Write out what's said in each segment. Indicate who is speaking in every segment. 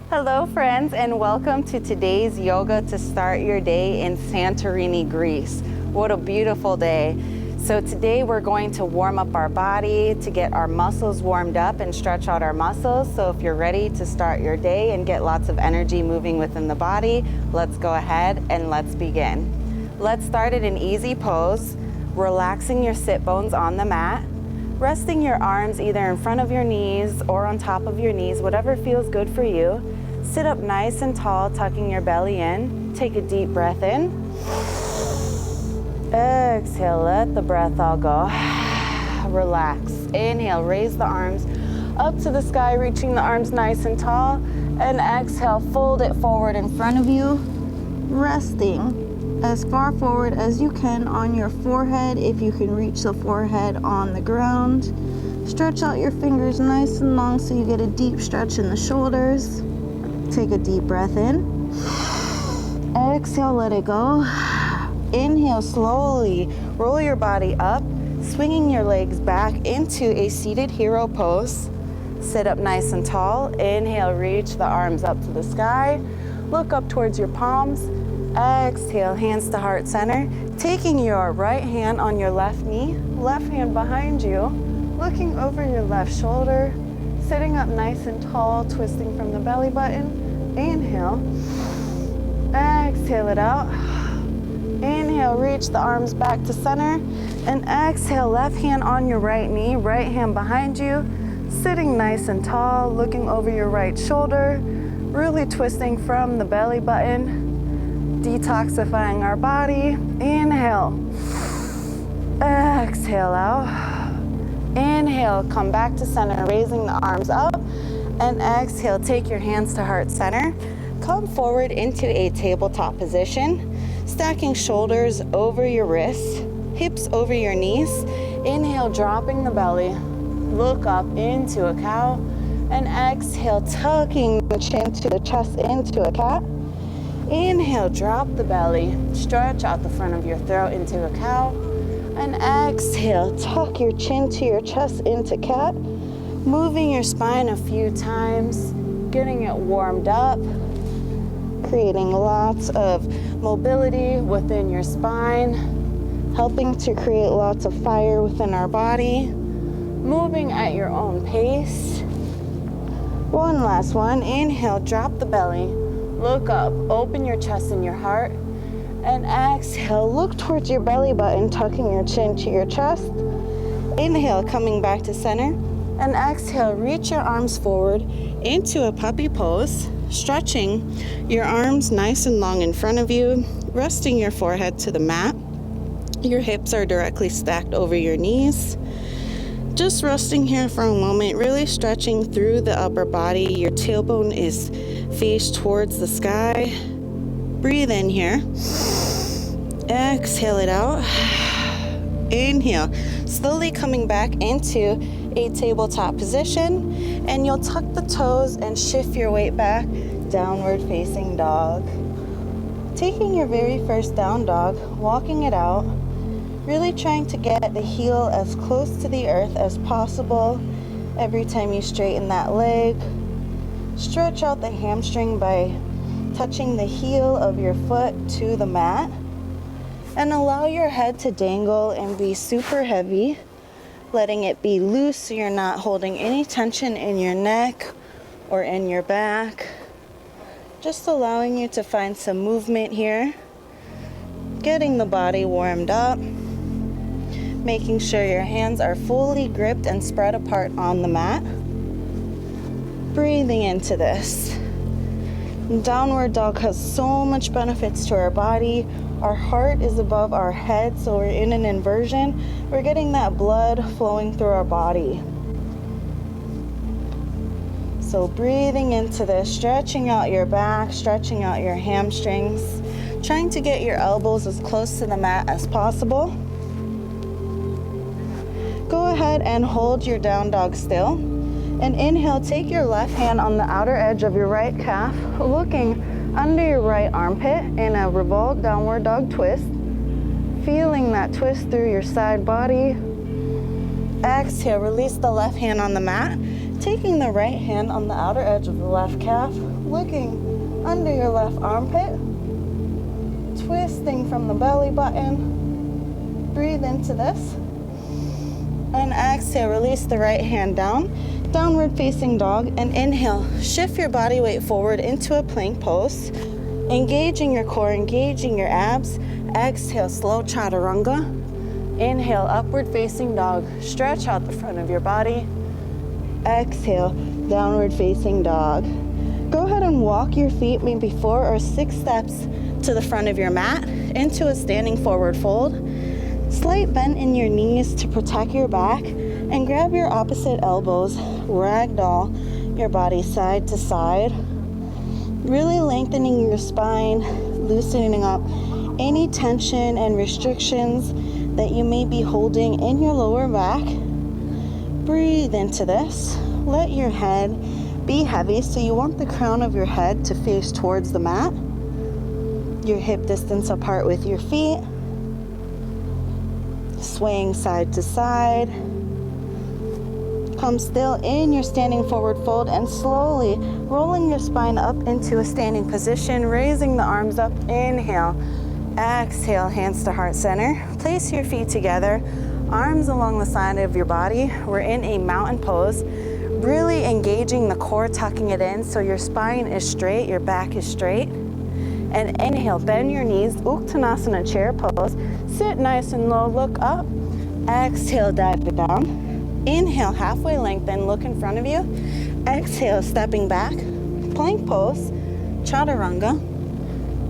Speaker 1: Hello friends, and welcome to today's yoga to start your day in Santorini, Greece. What a beautiful day. So today we're going to warm up our body to get our muscles warmed up and stretch out our muscles. So if you're ready to start your day and get lots of energy moving within the body, let's go ahead and let's begin. Let's start at an easy pose, relaxing your sit bones on the mat. Resting your arms either in front of your knees or on top of your knees, whatever feels good for you. Sit up nice and tall, tucking your belly in. Take a deep breath in. Exhale, let the breath all go. Relax. Inhale, raise the arms up to the sky, reaching the arms nice and tall. And exhale, fold it forward in front of you, resting as far forward as you can on your forehead, if you can reach the forehead on the ground. Stretch out your fingers nice and long so you get a deep stretch in the shoulders. Take a deep breath in. Exhale, let it go. Inhale, slowly roll your body up, swinging your legs back into a seated hero pose. Sit up nice and tall. Inhale, reach the arms up to the sky. Look up towards your palms. Exhale, hands to heart center. Taking your right hand on your left knee, left hand behind you, looking over your left shoulder, sitting up nice and tall, twisting from the belly button. Inhale. Exhale it out. Inhale, reach the arms back to center. And exhale, left hand on your right knee, right hand behind you, sitting nice and tall, looking over your right shoulder, really twisting from the belly button. Detoxifying our body. Inhale. Exhale out. Inhale, come back to center, raising the arms up. And exhale, take your hands to heart center. Come forward into a tabletop position, stacking shoulders over your wrists, hips over your knees. Inhale, dropping the belly. Look up into a cow. And exhale, tucking the chin to the chest into a cat. Inhale, drop the belly, stretch out the front of your throat into a cow. And exhale, tuck your chin to your chest into cat. Moving your spine a few times, getting it warmed up, creating lots of mobility within your spine, helping to create lots of fire within our body. Moving at your own pace. One last one. Inhale, drop the belly. Look up, open your chest and your heart, and exhale, look towards your belly button, tucking your chin to your chest. Inhale, coming back to center, and exhale, reach your arms forward into a puppy pose, stretching your arms nice and long in front of you, resting your forehead to the mat. Your hips are directly stacked over your knees. Just resting here for a moment, really stretching through the upper body. Your tailbone is face towards the sky. Breathe in here. Exhale it out. Inhale. Slowly coming back into a tabletop position, and you'll tuck the toes and shift your weight back. Downward facing dog. Taking your very first down dog, walking it out. Really trying to get the heel as close to the earth as possible. Every time you straighten that leg, stretch out the hamstring by touching the heel of your foot to the mat. And allow your head to dangle and be super heavy, letting it be loose so you're not holding any tension in your neck or in your back. Just allowing you to find some movement here. Getting the body warmed up. Making sure your hands are fully gripped and spread apart on the mat. Breathing into this. Downward dog has so much benefits to our body. Our heart is above our head, so we're in an inversion. We're getting that blood flowing through our body. So breathing into this, stretching out your back, stretching out your hamstrings, trying to get your elbows as close to the mat as possible. Go ahead and hold your down dog still. And inhale, take your left hand on the outer edge of your right calf, looking under your right armpit in a revolved downward dog twist. Feeling that twist through your side body. Exhale, release the left hand on the mat. Taking the right hand on the outer edge of the left calf, looking under your left armpit, twisting from the belly button. Breathe into this. And exhale, release the right hand down, downward facing dog, and inhale, shift your body weight forward into a plank pose, engaging your core, engaging your abs. Exhale, slow chaturanga. Inhale, upward facing dog, stretch out the front of your body. Exhale, downward facing dog. Go ahead and walk your feet maybe 4 or 6 steps to the front of your mat into a standing forward fold. Slight bend in your knees to protect your back, and grab your opposite elbows, ragdoll your body side to side, really lengthening your spine, loosening up any tension and restrictions that you may be holding in your lower back. Breathe into this. Let your head be heavy, so you want the crown of your head to face towards the mat. Your hip distance apart with your feet. Swaying side to side. Come still in your standing forward fold and slowly rolling your spine up into a standing position, raising the arms up. Inhale, exhale, hands to heart center. Place your feet together, arms along the side of your body. We're in a mountain pose, really engaging the core, tucking it in so your spine is straight, your back is straight. And inhale, bend your knees, Uttanasana chair pose. Sit nice and low, look up. Exhale, dive it down. Inhale, halfway lengthen, look in front of you. Exhale, stepping back, plank pose, chaturanga.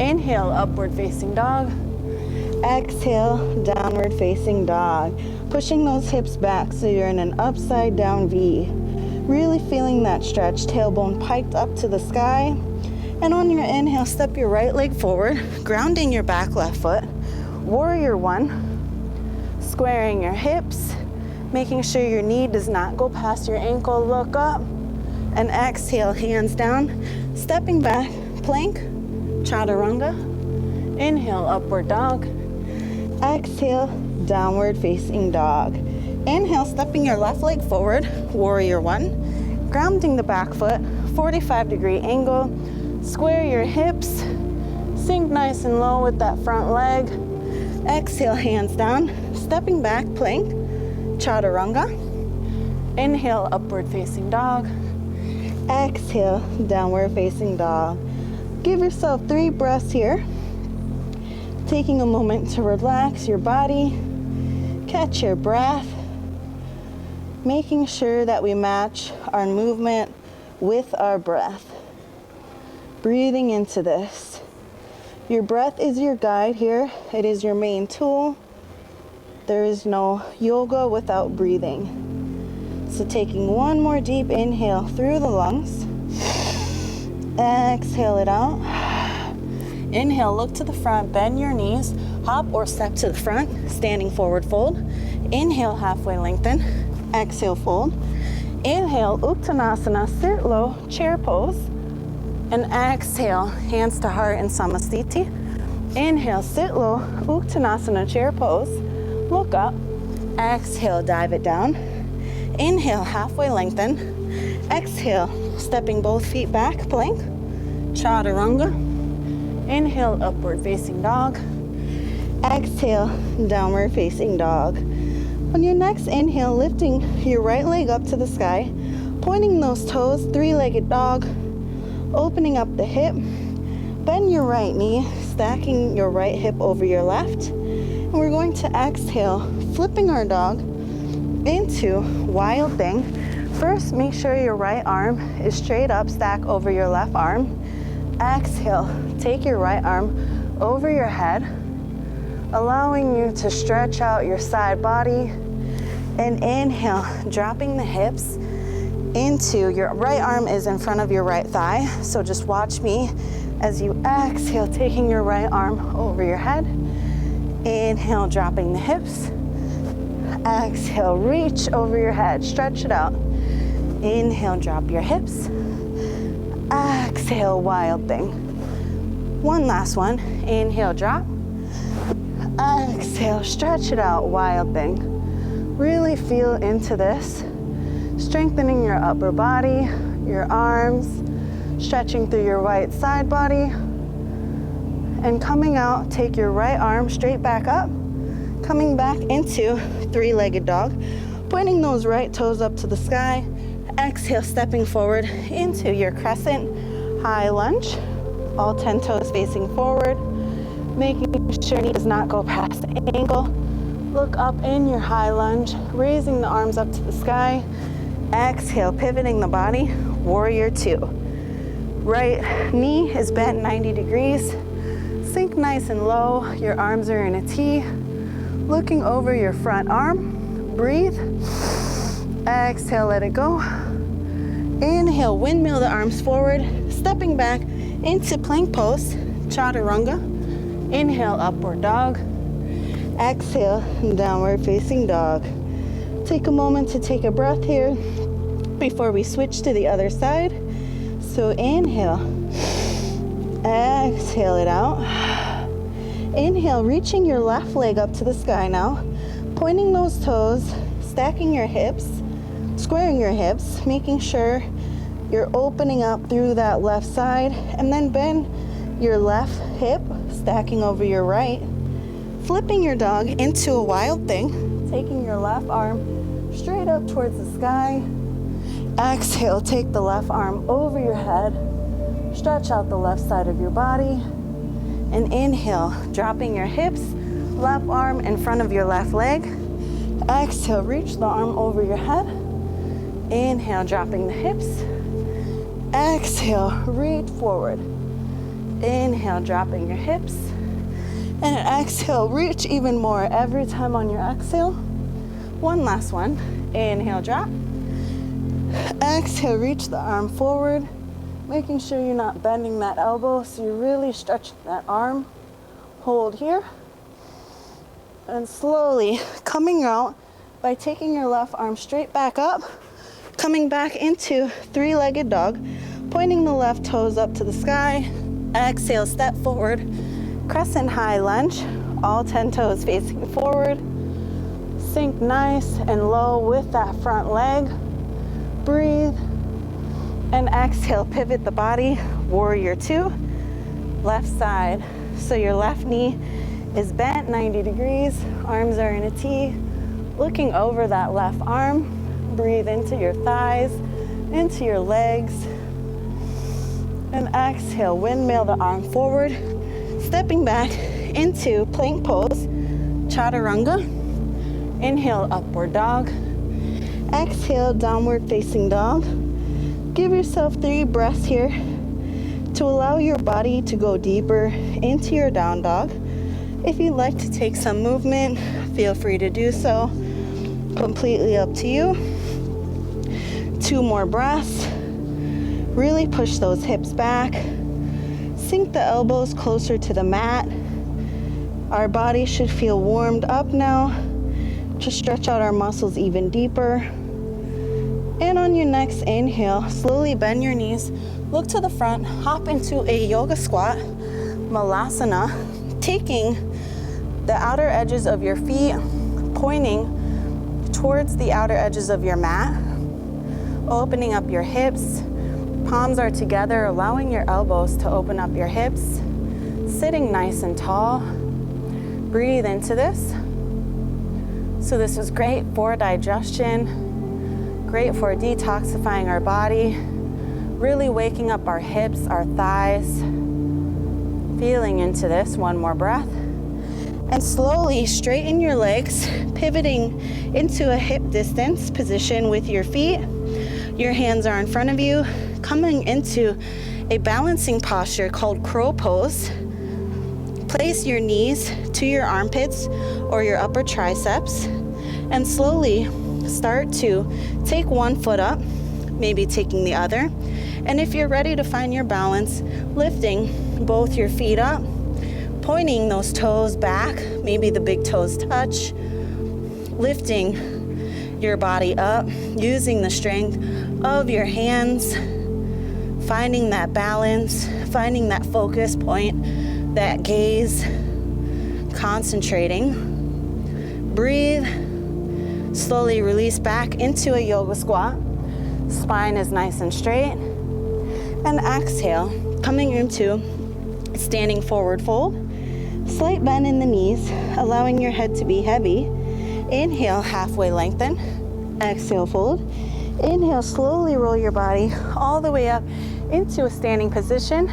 Speaker 1: Inhale, upward facing dog. Exhale, downward facing dog. Pushing those hips back so you're in an upside down V. Really feeling that stretch, tailbone piked up to the sky. And on your inhale, step your right leg forward, grounding your back left foot. Warrior one, squaring your hips, making sure your knee does not go past your ankle. Look up and exhale, hands down, stepping back, plank, chaturanga. Inhale, upward dog. Exhale, downward facing dog. Inhale, stepping your left leg forward, warrior one, grounding the back foot, 45-degree angle. Square your hips, sink nice and low with that front leg. Exhale, hands down, stepping back, plank, chaturanga. Inhale, upward facing dog. Exhale, downward facing dog. Give yourself 3 breaths here. Taking a moment to relax your body, catch your breath, making sure that we match our movement with our breath. Breathing into this. Your breath is your guide here. It is your main tool. There is no yoga without breathing. So taking one more deep inhale through the lungs. Exhale it out. Inhale, look to the front, bend your knees, hop or step to the front, standing forward fold. Inhale, halfway lengthen. Exhale, fold. Inhale, Uttanasana, sit low, chair pose. And exhale, hands to heart in Samasthiti. Inhale, sit low, Uttanasana chair pose. Look up. Exhale, dive it down. Inhale, halfway lengthen. Exhale, stepping both feet back, plank, chaturanga. Inhale, upward facing dog. Exhale, downward facing dog. On your next inhale, lifting your right leg up to the sky, pointing those toes, 3-legged dog. Opening up the hip, bend your right knee, stacking your right hip over your left. And we're going to exhale, flipping our dog into wild thing. First, make sure your right arm is straight up, stack over your left arm. Exhale, take your right arm over your head, allowing you to stretch out your side body. And inhale, dropping the hips into your right arm is in front of your right thigh. So just watch me as you exhale, taking your right arm over your head. Inhale, dropping the hips. Exhale, reach over your head, stretch it out. Inhale, drop your hips. Exhale, wild thing. One last one. Inhale, drop. Exhale, stretch it out, wild thing. Really feel into this. Strengthening your upper body, your arms, stretching through your right side body. And coming out, take your right arm straight back up, coming back into three-legged dog, pointing those right toes up to the sky. Exhale, stepping forward into your crescent high lunge. All 10 toes facing forward, making sure knee does not go past the ankle. Look up in your high lunge, raising the arms up to the sky. Exhale, pivoting the body, warrior two. Right knee is bent 90 degrees. Sink nice and low, your arms are in a T. Looking over your front arm, breathe. Exhale, let it go. Inhale, windmill the arms forward, stepping back into plank pose, chaturanga. Inhale, upward dog. Exhale, downward facing dog. Take a moment to take a breath here before we switch to the other side. So inhale, exhale it out. Inhale, reaching your left leg up to the sky now, pointing those toes, stacking your hips, squaring your hips, making sure you're opening up through that left side, and then bend your left hip, stacking over your right, flipping your dog into a wild thing, taking your left arm straight up towards the sky. Exhale, take the left arm over your head, stretch out the left side of your body, and inhale, dropping your hips, left arm in front of your left leg. Exhale, reach the arm over your head. Inhale, dropping the hips. Exhale, reach forward. Inhale, dropping your hips. And exhale, reach even more every time on your exhale. One last one. Inhale, drop. Exhale, reach the arm forward, making sure you're not bending that elbow, so you're really stretching that arm. Hold here. And slowly coming out by taking your left arm straight back up, coming back into three-legged dog, pointing the left toes up to the sky. Exhale, step forward, crescent high lunge, all 10 toes facing forward. Sink nice and low with that front leg. Breathe. And exhale, pivot the body, warrior two, left side. So your left knee is bent 90 degrees, arms are in a T. Looking over that left arm, breathe into your thighs, into your legs. And exhale, windmill the arm forward, stepping back into plank pose, chaturanga. Inhale, upward dog. Exhale, downward facing dog. Give yourself 3 breaths here to allow your body to go deeper into your down dog. If you'd like to take some movement, feel free to do so. Completely up to you. 2 more breaths. Really push those hips back. Sink the elbows closer to the mat. Our body should feel warmed up now to stretch out our muscles even deeper. And on your next inhale, slowly bend your knees, look to the front, hop into a yoga squat, malasana, taking the outer edges of your feet, pointing towards the outer edges of your mat, opening up your hips, palms are together, allowing your elbows to open up your hips, sitting nice and tall. Breathe into this. So this is great for digestion, great for detoxifying our body, really waking up our hips, our thighs, feeling into this. 1 more breath. And slowly straighten your legs, pivoting into a hip distance position with your feet. Your hands are in front of you, coming into a balancing posture called crow pose. Place your knees to your armpits or your upper triceps, and slowly start to take 1 foot up, maybe taking the other. And if you're ready to find your balance, lifting both your feet up, pointing those toes back, maybe the big toes touch, lifting your body up, using the strength of your hands, finding that balance, finding that focus point, that gaze, concentrating. Breathe. Slowly release back into a yoga squat. Spine is nice and straight. And exhale, coming into standing forward fold. Slight bend in the knees, allowing your head to be heavy. Inhale, halfway lengthen. Exhale, fold. Inhale, slowly roll your body all the way up into a standing position.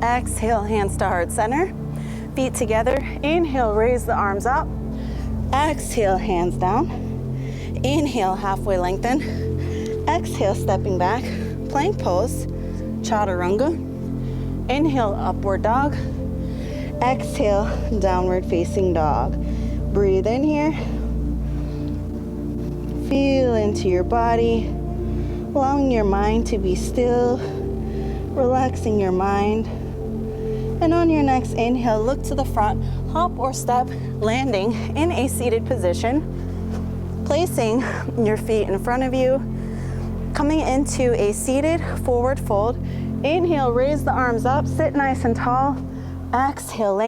Speaker 1: Exhale, hands to heart center. Feet together. Inhale, raise the arms up. Exhale, hands down. Inhale, halfway lengthen. Exhale, stepping back. Plank pose, chaturanga. Inhale, upward dog. Exhale, downward facing dog. Breathe in here. Feel into your body, allowing your mind to be still, relaxing your mind. And on your next inhale, look to the front, hop or step, landing in a seated position, placing your feet in front of you, coming into a seated forward fold. Inhale, raise the arms up, sit nice and tall. Exhale,